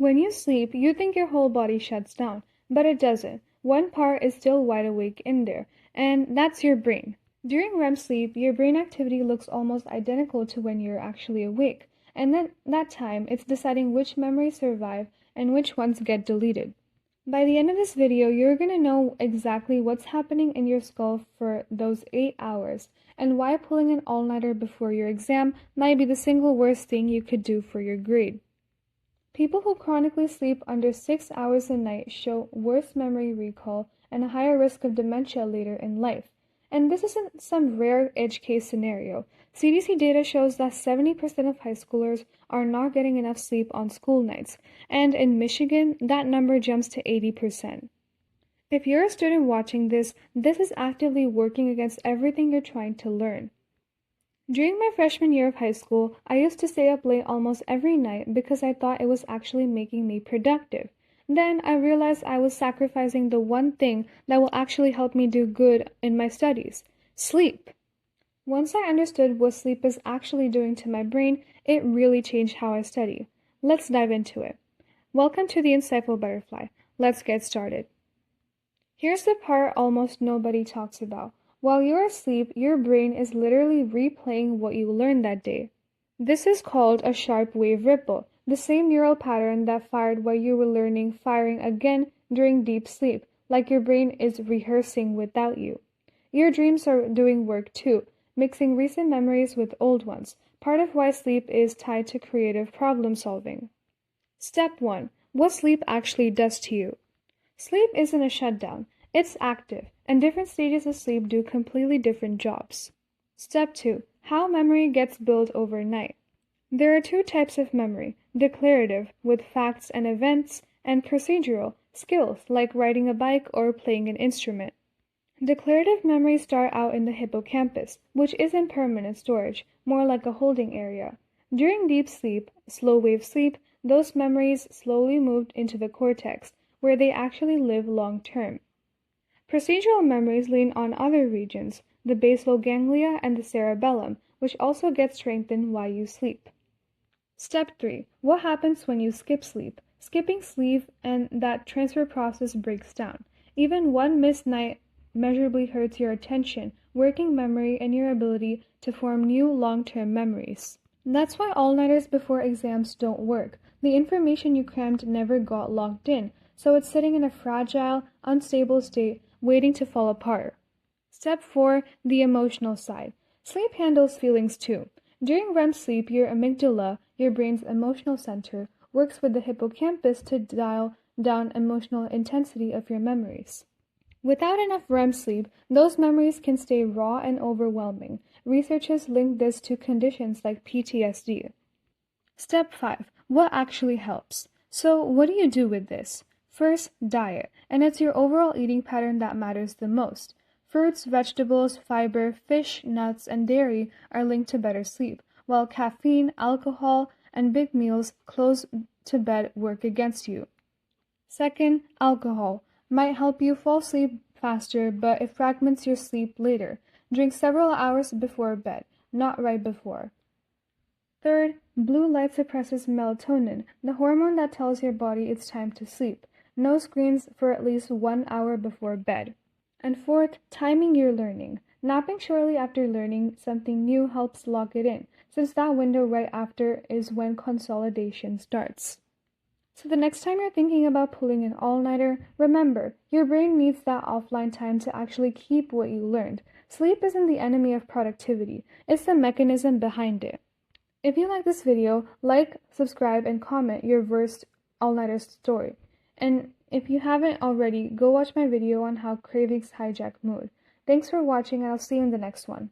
When you sleep, you think your whole body shuts down, but it doesn't. One part is still wide awake in there, and that's your brain. During REM sleep, your brain activity looks almost identical to when you're actually awake, and then that time, it's deciding which memories survive and which ones get deleted. By the end of this video, you're going to know exactly what's happening in your skull for those 8 hours, and why pulling an all-nighter before your exam might be the single worst thing you could do for your grade. People who chronically sleep under 6 hours a night show worse memory recall and a higher risk of dementia later in life. And this isn't some rare edge case scenario. CDC data shows that 70% of high schoolers are not getting enough sleep on school nights, and in Michigan, that number jumps to 80%. If you're a student watching this is actively working against everything you're trying to learn. During my freshman year of high school, I used to stay up late almost every night because I thought it was actually making me productive. Then I realized I was sacrificing the one thing that will actually help me do good in my studies: sleep. Once I understood what sleep is actually doing to my brain, it really changed how I study. Let's dive into it. Welcome to the Insightful Butterfly. Let's get started. Here's the part almost nobody talks about. While you're asleep, your brain is literally replaying what you learned that day. This is called a sharp wave ripple, the same neural pattern that fired while you were learning firing again during deep sleep, like your brain is rehearsing without you. Your dreams are doing work too, mixing recent memories with old ones, part of why sleep is tied to creative problem solving. Step 1. What sleep actually does to you. Sleep isn't a shutdown. It's active, and different stages of sleep do completely different jobs. Step 2. How memory gets built overnight. There are two types of memory: declarative, with facts and events, and procedural, skills like riding a bike or playing an instrument. Declarative memories start out in the hippocampus, which isn't permanent storage, more like a holding area. During deep sleep, slow wave sleep, those memories slowly moved into the cortex, where they actually live long term. Procedural memories lean on other regions, the basal ganglia and the cerebellum, which also get strengthened while you sleep. Step 3. What happens when you skip sleep? Skipping sleep and that transfer process breaks down. Even one missed night measurably hurts your attention, working memory, and your ability to form new long-term memories. That's why all-nighters before exams don't work. The information you crammed never got locked in, so it's sitting in a fragile, unstable state, waiting to fall apart. Step 4. The emotional side. Sleep handles feelings too. During REM sleep, your amygdala, your brain's emotional center, works with the hippocampus to dial down emotional intensity of your memories. Without enough REM sleep, those memories can stay raw and overwhelming. Researchers link this to conditions like PTSD. Step 5. What actually helps? So, what do you do with this? First, diet, and it's your overall eating pattern that matters the most. Fruits, vegetables, fiber, fish, nuts, and dairy are linked to better sleep, while caffeine, alcohol, and big meals close to bed work against you. Second, alcohol might help you fall asleep faster, but it fragments your sleep later. Drink several hours before bed, not right before. Third, blue light suppresses melatonin, the hormone that tells your body it's time to sleep. No screens for at least 1 hour before bed. And fourth, timing your learning. Napping shortly after learning something new helps lock it in, since that window right after is when consolidation starts. So the next time you're thinking about pulling an all-nighter, remember, your brain needs that offline time to actually keep what you learned. Sleep isn't the enemy of productivity, it's the mechanism behind it. If you like this video, like, subscribe, and comment your worst all-nighter story. And if you haven't already, go watch my video on how cravings hijack mood. Thanks for watching, and I'll see you in the next one.